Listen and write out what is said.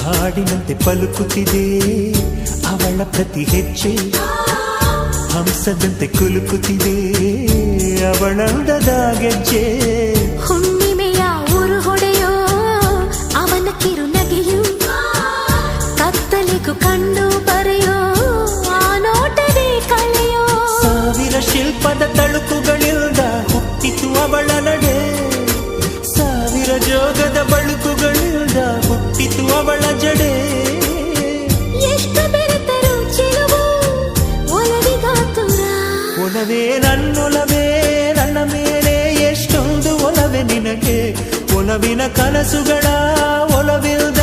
ಹಾಡಿನಂತೆ ಪಲುಕುತ್ತಿದೆ ಅವಳ ಪ್ರತಿ ಹೆಜ್ಜೆ, ಹಂಸದಂತೆ ಕುಲುಕುತ್ತಿದೆ ಅವಳಂದದ ಗೆಜ್ಜೆ. ಹುಣ್ಣಿಮೆಯ ಊರು ಹೊಡೆಯೋ ಅವನ ಕಿರುನಗೆಯು, ಕತ್ತಲಿಗೂ ಕಣ್ಣು ಬರೆಯೋ ಆ ನೋಟವೇ ಕಳೆಯೋ. ಸಾವಿರ ಶಿಲ್ಪದ ತಳುಕುಗಳಿಂದ ಹುಟ್ಟಿತು ಅವಳ ನಡೆ, ಸಾವಿರ ಜೋಗದ ಬಳುಕುಗಳಿಂದ ಹುಟ್ಟಿತು ಅವಳ ಜಡೆ. ಎಷ್ಟು ಬೆರೆತರು ಚಿಲುವು ಒಲವಿಗಾತುರ, ಒಲವೇ ನನ್ನೊಲವೇ ನನ್ನ ಮೇಲೆ ಎಷ್ಟೊಂದು ಒಲವೇ ನಿನಗೆ, ಒಲವಿನ ಕನಸುಗಳ ಒಲವಿಲ್ದ